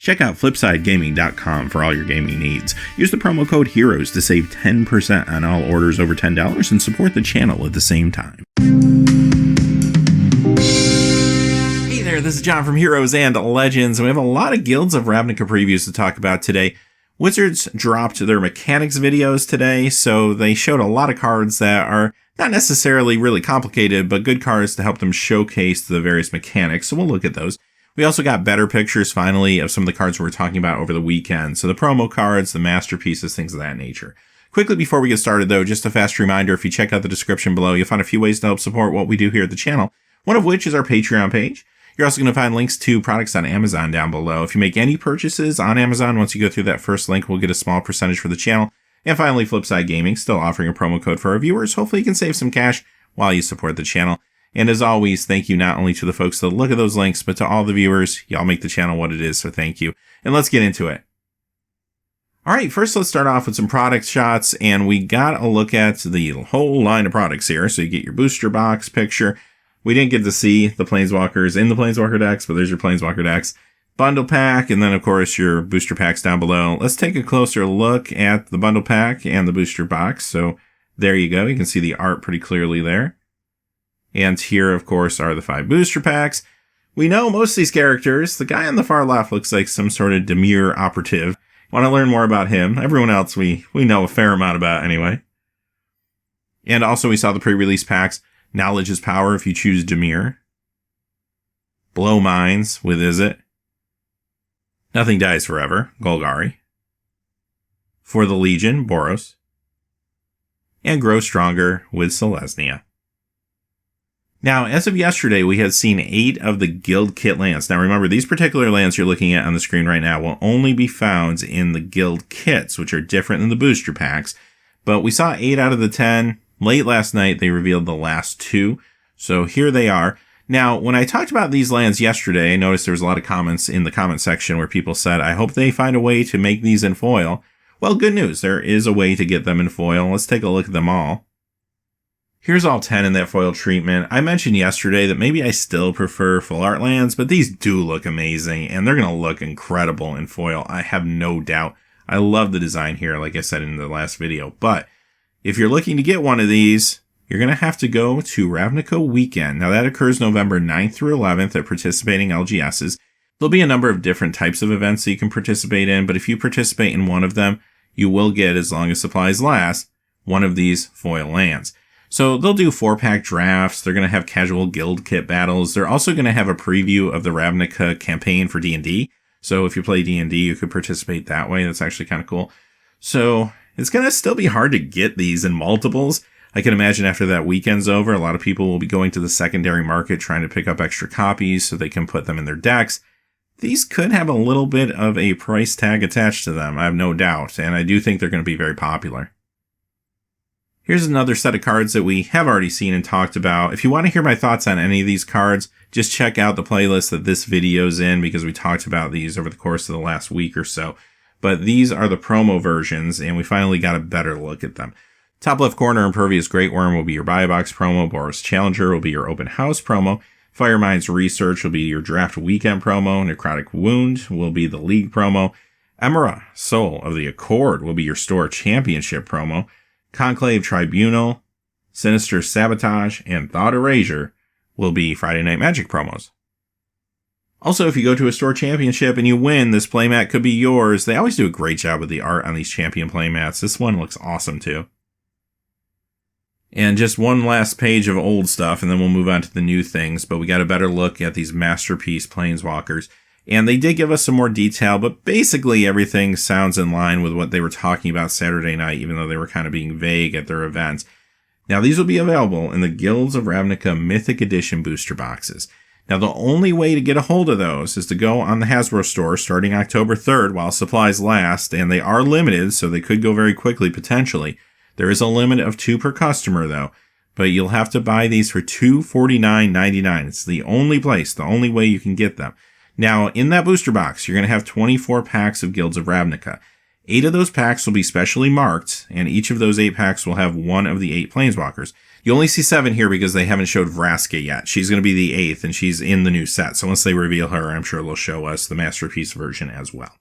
Check out FlipsideGaming.com for all your gaming needs. Use the promo code HEROES to save 10% on all orders over $10 and support the channel at the same time. Hey there, this is John from Heroes and Legends, and we have a lot of Guilds of Ravnica previews to talk about today. Wizards dropped their mechanics videos today, so they showed a lot of cards that are not necessarily really complicated, but good cards to help them showcase the various mechanics, so we'll look at those. We also got better pictures, finally, of some of the cards we were talking about over the weekend. So the promo cards, the masterpieces, things of that nature. Quickly before we get started, though, just a fast reminder, if you check out the description below, you'll find a few ways to help support what we do here at the channel, one of which is our Patreon page. You're also going to find links to products on Amazon down below. If you make any purchases on Amazon, once you go through that first link, we'll get a small percentage for the channel. And finally, Flipside Gaming, still offering a promo code for our viewers. Hopefully you can save some cash while you support the channel. And as always, thank you not only to the folks that look at those links, but to all the viewers. Y'all make the channel what it is, so thank you. And let's get into it. All right, first let's start off with some product shots, and we got a look at the whole line of products here. So you get your booster box picture. We didn't get to see the Planeswalkers in the Planeswalker decks, but there's your Planeswalker decks. Bundle pack, and then of course your booster packs down below. Let's take a closer look at the bundle pack and the booster box. So there you go. You can see the art pretty clearly there. And here, of course, are the 5 booster packs. We know most of these characters. The guy on the far left looks like some sort of Dimir operative. Want to learn more about him. Everyone else we know a fair amount about anyway. And also we saw the pre-release packs. Knowledge is power if you choose Dimir. Blow Minds with Izzet. Nothing Dies Forever, Golgari. For the Legion, Boros. And Grow Stronger with Selesnya. Now, as of yesterday, we had seen 8 of the Guild Kit lands. Now, remember, these particular lands you're looking at on the screen right now will only be found in the Guild Kits, which are different than the booster packs. But we saw 8 out of the 10. Late last night, they revealed the last 2. So here they are. Now, when I talked about these lands yesterday, I noticed there was a lot of comments in the comment section where people said, I hope they find a way to make these in foil. Well, good news. There is a way to get them in foil. Let's take a look at them all. Here's all 10 in that foil treatment. I mentioned yesterday that maybe I still prefer full art lands, but these do look amazing, and they're going to look incredible in foil. I have no doubt. I love the design here, like I said in the last video. But if you're looking to get one of these, you're going to have to go to Ravnica Weekend. Now, that occurs November 9th through 11th at participating LGSs. There'll be a number of different types of events that you can participate in, but if you participate in one of them, you will get, as long as supplies last, one of these foil lands. So they'll do 4-pack drafts. They're going to have casual guild kit battles. They're also going to have a preview of the Ravnica campaign for D&D. So if you play D&D, you could participate that way. That's actually kind of cool. So it's going to still be hard to get these in multiples. I can imagine after that weekend's over, a lot of people will be going to the secondary market trying to pick up extra copies so they can put them in their decks. These could have a little bit of a price tag attached to them, I have no doubt, and I do think they're going to be very popular. Here's another set of cards that we have already seen and talked about. If you want to hear my thoughts on any of these cards, just check out the playlist that this video's in, because we talked about these over the course of the last week or so. But these are the promo versions, and we finally got a better look at them. Top left corner, Impervious Great Worm will be your buy box promo. Boros Challenger will be your open house promo. Firemind's Research will be your draft weekend promo. Necrotic Wound will be the league promo. Emera, Soul of the Accord, will be your store championship promo. Conclave Tribunal, Sinister Sabotage, and Thought Erasure will be Friday Night Magic promos. Also, if you go to a store championship and you win, this playmat could be yours. They always do a great job with the art on these champion playmats. This one looks awesome too. And just one last page of old stuff, and then we'll move on to the new things. But we got a better look at these masterpiece Planeswalkers. And they did give us some more detail, but basically everything sounds in line with what they were talking about Saturday night, even though they were kind of being vague at their events. Now, these will be available in the Guilds of Ravnica Mythic Edition booster boxes. Now, the only way to get a hold of those is to go on the Hasbro store starting October 3rd while supplies last, and they are limited, so they could go very quickly potentially. There is a limit of 2 per customer, though, but you'll have to buy these for $249.99. It's the only place, the only way you can get them. Now, in that booster box, you're going to have 24 packs of Guilds of Ravnica. 8 of those packs will be specially marked, and each of those 8 packs will have one of the 8 Planeswalkers. You only see 7 here because they haven't showed Vraska yet. She's going to be the 8th, and she's in the new set. So once they reveal her, I'm sure they'll show us the Masterpiece version as well.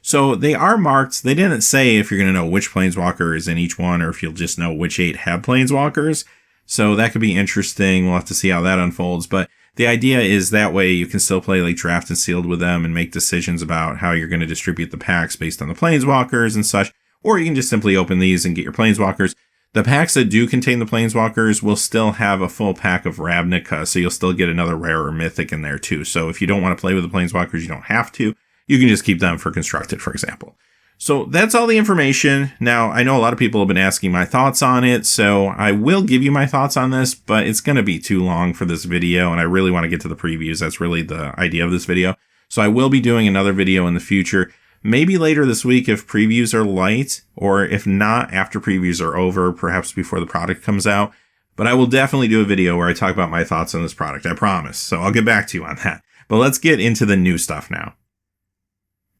So they are marked. They didn't say if you're going to know which Planeswalker is in each one, or if you'll just know which 8 have Planeswalkers. So that could be interesting. We'll have to see how that unfolds. But the idea is that way you can still play like Draft and Sealed with them and make decisions about how you're going to distribute the packs based on the Planeswalkers and such. Or you can just simply open these and get your Planeswalkers. The packs that do contain the Planeswalkers will still have a full pack of Ravnica, so you'll still get another rare or mythic in there too. So if you don't want to play with the Planeswalkers, you don't have to. You can just keep them for Constructed, for example. So that's all the information. Now, I know a lot of people have been asking my thoughts on it, so I will give you my thoughts on this, but it's going to be too long for this video, and I really want to get to the previews. That's really the idea of this video. So I will be doing another video in the future, maybe later this week if previews are light, or if not, after previews are over, perhaps before the product comes out. But I will definitely do a video where I talk about my thoughts on this product, I promise. So I'll get back to you on that. But let's get into the new stuff now.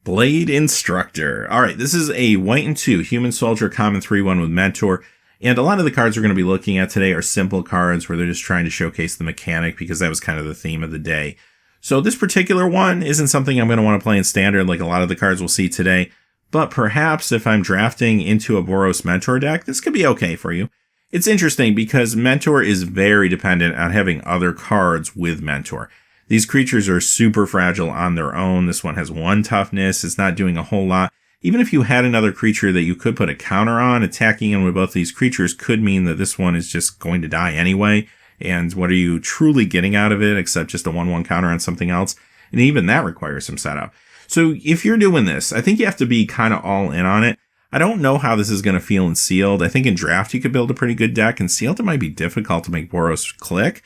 Blade Instructor. All right, this is a white and 2 human soldier common 3/1 with Mentor. And a lot of the cards we're going to be looking at today are simple cards where they're just trying to showcase the mechanic because that was kind of the theme of the day. So this particular one isn't something I'm going to want to play in standard like a lot of the cards we'll see today. But perhaps if I'm drafting into a Boros Mentor deck, this could be okay for you. It's interesting because Mentor is very dependent on having other cards with Mentor. These creatures are super fragile on their own. This one has 1 toughness. It's not doing a whole lot. Even if you had another creature that you could put a counter on, attacking in with both these creatures could mean that this one is just going to die anyway. And what are you truly getting out of it except just a 1/1 counter on something else? And even that requires some setup. So if you're doing this, I think you have to be kind of all in on it. I don't know how this is going to feel in Sealed. I think in Draft you could build a pretty good deck. In Sealed it might be difficult to make Boros click.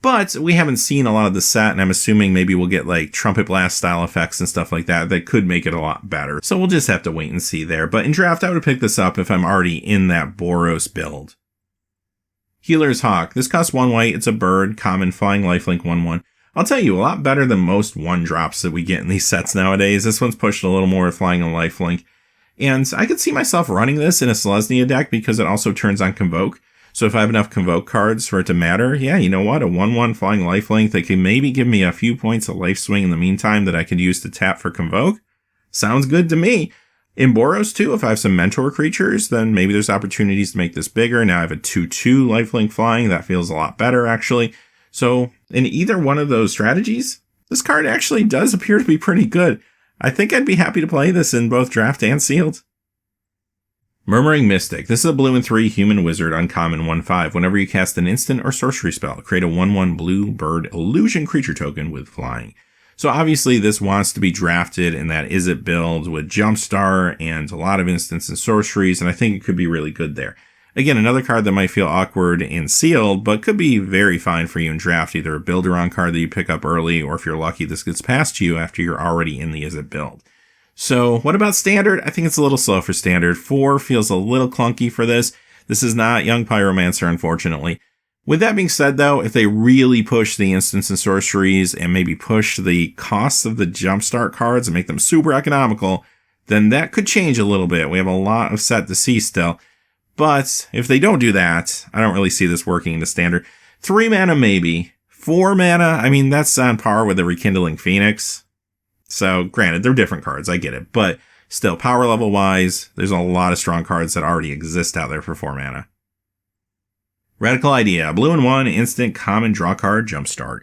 But we haven't seen a lot of the set, and I'm assuming maybe we'll get like Trumpet Blast style effects and stuff like that that could make it a lot better. So we'll just have to wait and see there. But in Draft, I would pick this up if I'm already in that Boros build. Healer's Hawk. This costs 1 white. It's a bird, common, flying lifelink 1/1. I'll tell you, a lot better than most 1-drops that we get in these sets nowadays. This one's pushed a little more flying and lifelink. And I could see myself running this in a Selesnya deck because it also turns on Convoke. So if I have enough Convoke cards for it to matter, yeah, you know what? A 1/1 flying lifelink that can maybe give me a few points of life swing in the meantime that I could use to tap for Convoke. Sounds good to me. In Boros too, if I have some Mentor creatures, then maybe there's opportunities to make this bigger. Now I have a 2/2 lifelink flying. That feels a lot better, actually. So in either one of those strategies, this card actually does appear to be pretty good. I think I'd be happy to play this in both Draft and Sealed. Murmuring Mystic. This is a blue and 3 human wizard uncommon 1/5. Whenever you cast an instant or sorcery spell, create a 1/1 blue bird illusion creature token with flying. So obviously this wants to be drafted in that Izzet build with Jumpstart and a lot of instants and sorceries, and I think it could be really good there. Again, another card that might feel awkward in Sealed, but could be very fine for you in Draft. Either a Builder-on card that you pick up early, or if you're lucky, this gets past you after you're already in the Izzet build. So what about Standard? I think it's a little slow for Standard. 4 feels a little clunky for this. This is not Young Pyromancer, unfortunately. With that being said, though, if they really push the instants and sorceries and maybe push the costs of the Jumpstart cards and make them super economical, then that could change a little bit. We have a lot of set to see still. But if they don't do that, I don't really see this working into Standard. 3 mana, maybe. 4 mana, I mean, that's on par with the Rekindling Phoenix. So, granted, they're different cards, I get it. But still, power level wise, there's a lot of strong cards that already exist out there for 4 mana. Radical Idea. Blue and 1, instant, common, draw card, Jumpstart.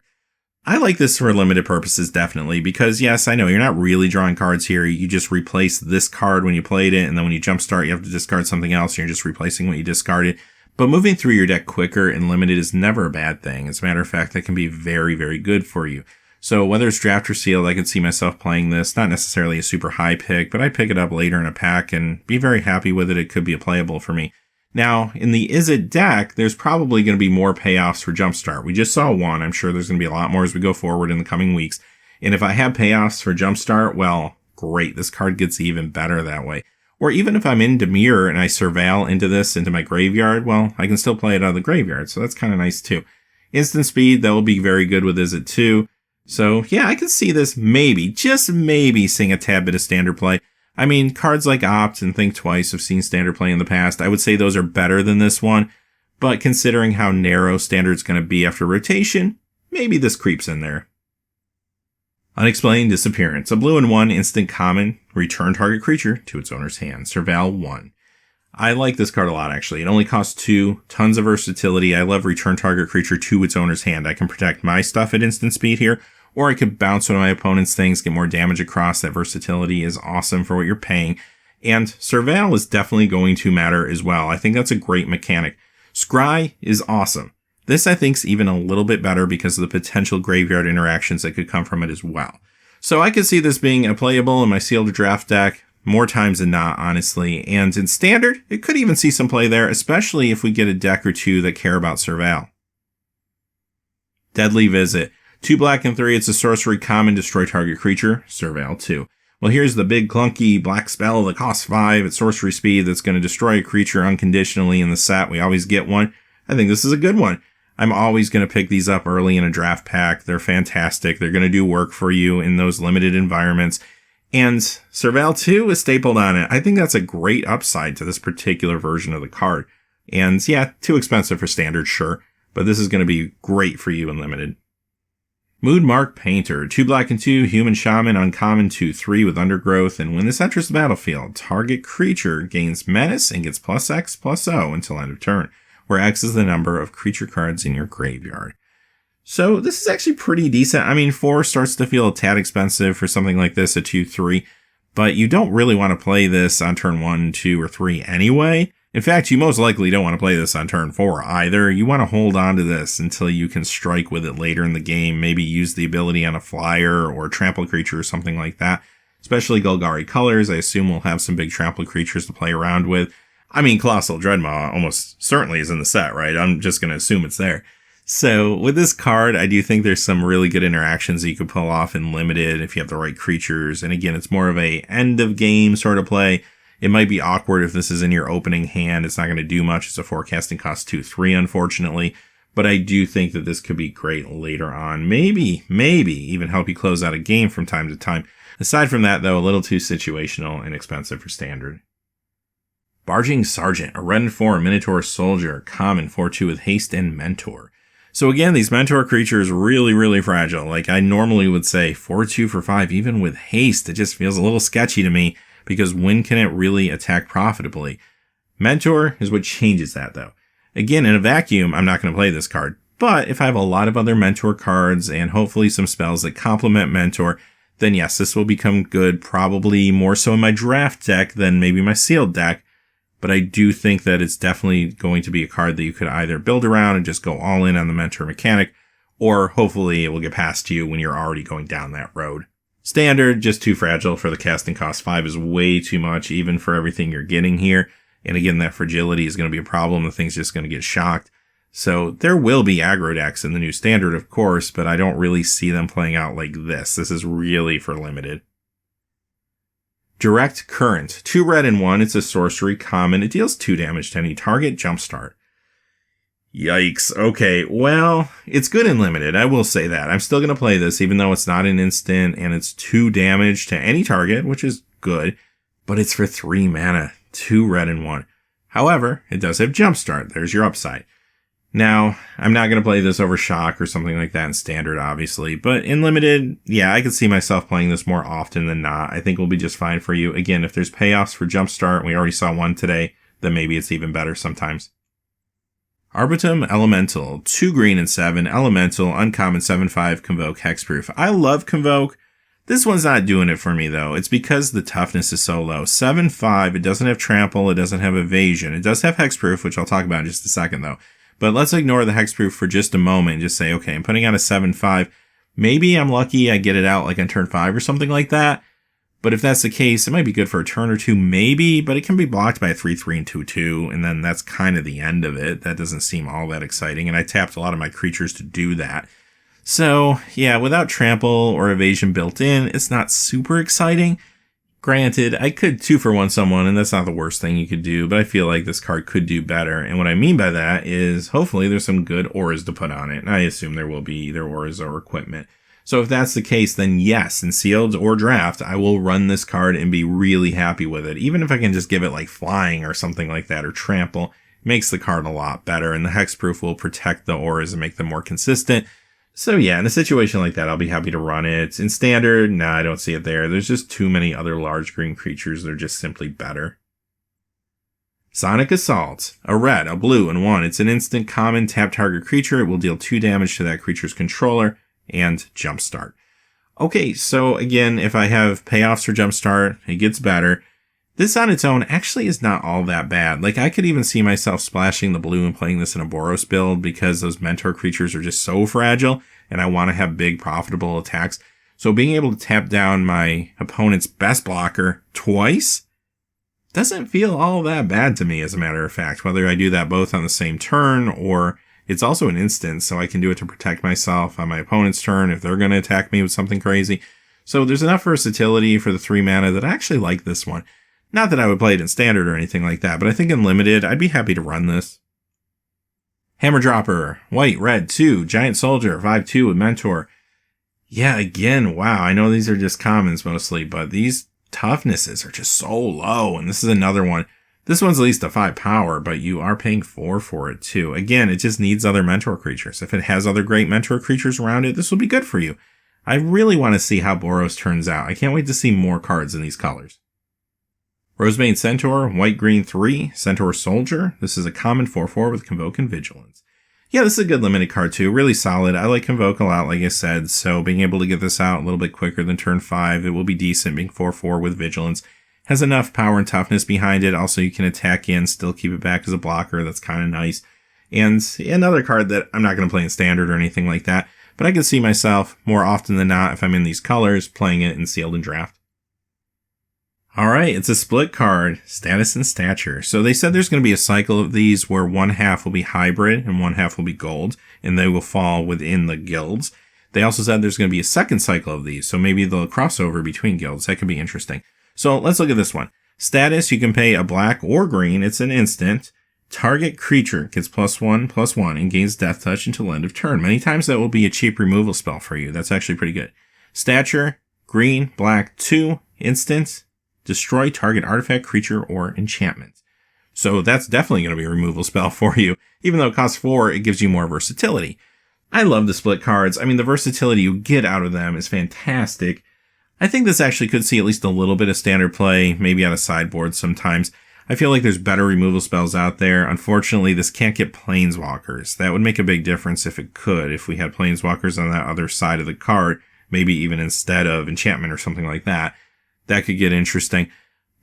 I like this for limited purposes, definitely, because yes, I know you're not really drawing cards here. You just replace this card when you played it, and then when you Jumpstart, you have to discard something else, and you're just replacing what you discarded. But moving through your deck quicker and limited is never a bad thing. As a matter of fact, that can be very, very good for you. So whether it's Draft or Sealed, I could see myself playing this. Not necessarily a super high pick, but I'd pick it up later in a pack and be very happy with it. It could be a playable for me. Now, in the Izzet deck, there's probably going to be more payoffs for Jumpstart. We just saw one. I'm sure there's going to be a lot more as we go forward in the coming weeks. And if I have payoffs for Jumpstart, well, great. This card gets even better that way. Or even if I'm in Dimir and I surveil into my graveyard, well, I can still play it out of the graveyard. So that's kind of nice too. Instant speed, that will be very good with Izzet too. So yeah, I can see this maybe, just maybe, seeing a tad bit of Standard play. I mean, cards like Opt and Think Twice have seen Standard play in the past. I would say those are better than this one. but considering how narrow Standard's going to be after rotation, maybe this creeps in there. Unexplained Disappearance. A blue and 1 instant common. Return target creature to its owner's hand. Surveil 1. I like this card a lot, actually. It only costs 2. Tons of versatility. I love return target creature to its owner's hand. I can protect my stuff at instant speed here, or I could bounce one of my opponent's things, get more damage across. That versatility is awesome for what you're paying. And Surveil is definitely going to matter as well. I think that's a great mechanic. Scry is awesome. This, I think, is even a little bit better because of the potential graveyard interactions that could come from it as well. So I could see this being playable in my sealed draft deck more times than not, honestly. And in Standard, it could even see some play there, especially if we get a deck or two that care about Surveil. Deadly Visit. 2 black and 3, it's a sorcery common, destroy target creature, Surveil 2. Well, here's the big clunky black spell that costs 5 at sorcery speed that's going to destroy a creature unconditionally in the set. We always get one. I think this is a good one. I'm always going to pick these up early in a draft pack. They're fantastic. They're going to do work for you in those limited environments. And Surveil 2 is stapled on it. I think that's a great upside to this particular version of the card. And yeah, too expensive for Standard, sure. But this is going to be great for you in limited. Moodmark Painter. 2 black and 2, human shaman, uncommon 2/3 with undergrowth. And when this enters the battlefield, target creature gains menace and gets +X/+0 until end of turn, where X is the number of creature cards in your graveyard. So this is actually pretty decent. I mean, 4 starts to feel a tad expensive for something like this at 2/3, but you don't really want to play this on turn 1, 2, or 3 anyway. In fact, you most likely don't want to play this on turn 4 either. You want to hold on to this until you can strike with it later in the game, maybe use the ability on a flyer or trample creature or something like that. Especially Golgari Colors, I assume we'll have some big trample creatures to play around with. I mean, Colossal Dreadmaw almost certainly is in the set, right? I'm just going to assume it's there. So with this card, I do think there's some really good interactions that you could pull off in limited if you have the right creatures. And again, it's more of a end of game sort of play. It might be awkward if this is in your opening hand. It's not going to do much. It's a forecasting cost 2/3, unfortunately. But I do think that this could be great later on. Maybe even help you close out a game from time to time. Aside from that, though, a little too situational and expensive for Standard. Barging Sergeant, a red and 4 Minotaur Soldier, common 4/2 with haste and mentor. So again, these mentor creatures really, really fragile. Like I normally would say 4/2 for 5, even with haste. It just feels a little sketchy to me because when can it really attack profitably? Mentor is what changes that though. Again, in a vacuum, I'm not going to play this card. But if I have a lot of other mentor cards and hopefully some spells that complement mentor, then yes, this will become good, probably more so in my draft deck than maybe my sealed deck. But I do think that it's definitely going to be a card that you could either build around and just go all in on the mentor mechanic, or hopefully it will get past you when you're already going down that road. Standard, just too fragile for the casting cost. 5 is way too much, even for everything you're getting here. And again, that fragility is going to be a problem. The thing's just going to get shocked. So there will be aggro decks in the new Standard, of course, but I don't really see them playing out like this. This is really for limited. Direct Current. 2 red and 1. It's a sorcery common. It deals 2 damage to any target. Jumpstart. Yikes. Okay, well, it's good in limited. I will say that. I'm still going to play this, even though it's not an instant, and it's 2 damage to any target, which is good. But it's for 3 mana. 2 red and 1. However, it does have Jumpstart. There's your upside. Now, I'm not going to play this over Shock or something like that in Standard, obviously. But in limited, yeah, I could see myself playing this more often than not. I think it'll be just fine for you. Again, if there's payoffs for Jumpstart, we already saw one today, then maybe it's even better sometimes. Arbitum Elemental. 2 green and 7. Elemental. Uncommon 7/5. Convoke Hexproof. I love Convoke. This one's not doing it for me, though. It's because the toughness is so low. 7/5. It doesn't have Trample. It doesn't have Evasion. It does have Hexproof, which I'll talk about in just a second, though. But let's ignore the Hexproof for just a moment and just say, okay, I'm putting out a 7/5. Maybe I'm lucky I get it out like on turn 5 or something like that. But if that's the case, it might be good for a turn or two, maybe, but it can be blocked by a 3/3 and 2/2, and then that's kind of the end of it. That doesn't seem all that exciting, and I tapped a lot of my creatures to do that. So, yeah, without Trample or Evasion built in, it's not super exciting. Granted, I could 2-for-1 someone, and that's not the worst thing you could do, but I feel like this card could do better, and what I mean by that is, hopefully there's some good auras to put on it, and I assume there will be either auras or equipment. So if that's the case, then yes, in sealed or draft, I will run this card and be really happy with it. Even if I can just give it like flying or something like that, or trample, makes the card a lot better, and the hexproof will protect the auras and make them more consistent. So yeah, in a situation like that, I'll be happy to run it. In standard, nah, I don't see it there. There's just too many other large green creatures that are just simply better. Sonic Assault. A red, a blue, and 1. It's an instant common, tap target creature. It will deal 2 damage to that creature's controller, and Jumpstart. Okay, so again, if I have payoffs for Jumpstart, it gets better. This on its own actually is not all that bad. Like, I could even see myself splashing the blue and playing this in a Boros build because those mentor creatures are just so fragile, and I want to have big, profitable attacks. So being able to tap down my opponent's best blocker twice doesn't feel all that bad to me, as a matter of fact, whether I do that both on the same turn or it's also an instant, so I can do it to protect myself on my opponent's turn if they're going to attack me with something crazy. So there's enough versatility for the 3 mana that I actually like this one. Not that I would play it in standard or anything like that, but I think in limited, I'd be happy to run this. Hammer Dropper, white, red, 2, giant soldier, 5/2 with mentor. Yeah, again, wow, I know these are just commons mostly, but these toughnesses are just so low, and this is another one. This one's at least a 5 power, but you are paying 4 for it too. Again, it just needs other mentor creatures. If it has other great mentor creatures around it, this will be good for you. I really want to see how Boros turns out. I can't wait to see more cards in these colors. Rosebane Centaur, white, green, 3, Centaur Soldier. This is a common 4/4 with Convoke and Vigilance. Yeah, this is a good limited card too. Really solid. I like Convoke a lot, like I said, so being able to get this out a little bit quicker than turn 5, it will be decent, being 4/4 with Vigilance. Has enough power and toughness behind it. Also, you can attack in, still keep it back as a blocker. That's kind of nice. And another card that I'm not going to play in standard or anything like that, but I can see myself, more often than not, if I'm in these colors, playing it in Sealed and Draft. Alright, it's a split card, Status and Stature. So they said there's going to be a cycle of these where 1/2 will be hybrid and 1/2 will be gold, and they will fall within the guilds. They also said there's going to be a second cycle of these, so maybe they'll cross over between guilds. That could be interesting. So let's look at this one. Status, you can pay a black or green. It's an instant. Target creature gets +1/+1 and gains Death Touch until end of turn. Many times that will be a cheap removal spell for you. That's actually pretty good. Stature, green, black, 2, instant. Destroy target artifact, creature, or enchantment. So that's definitely going to be a removal spell for you. Even though it costs 4, it gives you more versatility. I love the split cards. I mean, the versatility you get out of them is fantastic. I think this actually could see at least a little bit of standard play, maybe on a sideboard sometimes. I feel like there's better removal spells out there. Unfortunately, this can't get Planeswalkers. That would make a big difference if it could, if we had Planeswalkers on that other side of the card, maybe even instead of enchantment or something like that. That could get interesting.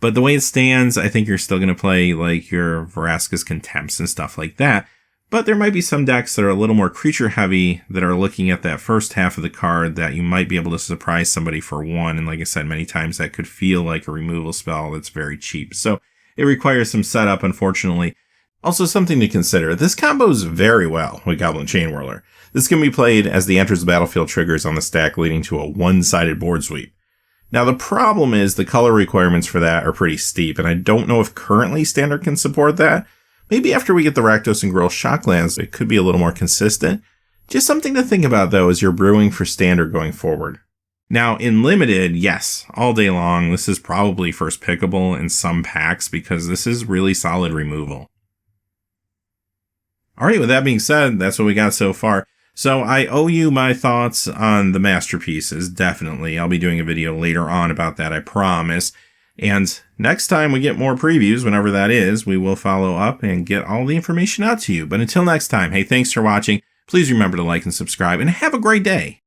But the way it stands, I think you're still going to play like your Vraska's Contempts and stuff like that. But there might be some decks that are a little more creature heavy that are looking at that first half of the card that you might be able to surprise somebody for 1. And like I said, many times that could feel like a removal spell that's very cheap. So it requires some setup, unfortunately. Also, something to consider. This combos very well with Goblin Chainwhirler. This can be played as the enters the battlefield triggers on the stack, leading to a one-sided board sweep. Now, the problem is the color requirements for that are pretty steep, and I don't know if currently Standard can support that. Maybe after we get the Rakdos and Gruul Shocklands, it could be a little more consistent. Just something to think about, though, as you're brewing for Standard going forward. Now, in Limited, yes, all day long, this is probably first pickable in some packs because this is really solid removal. Alright, with that being said, that's what we got so far. So I owe you my thoughts on the masterpieces, definitely. I'll be doing a video later on about that, I promise. And next time we get more previews, whenever that is, we will follow up and get all the information out to you. But until next time, hey, thanks for watching. Please remember to like and subscribe, and have a great day.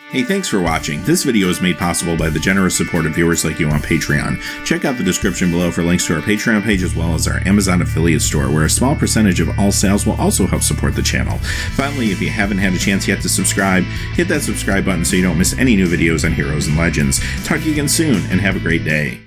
Hey, thanks for watching. This video is made possible by the generous support of viewers like you on Patreon. Check out the description below for links to our Patreon page as well as our Amazon affiliate store, where a small percentage of all sales will also help support the channel. Finally, if you haven't had a chance yet to subscribe, hit that subscribe button so you don't miss any new videos on Heroes and Legends. Talk to you again soon, and have a great day.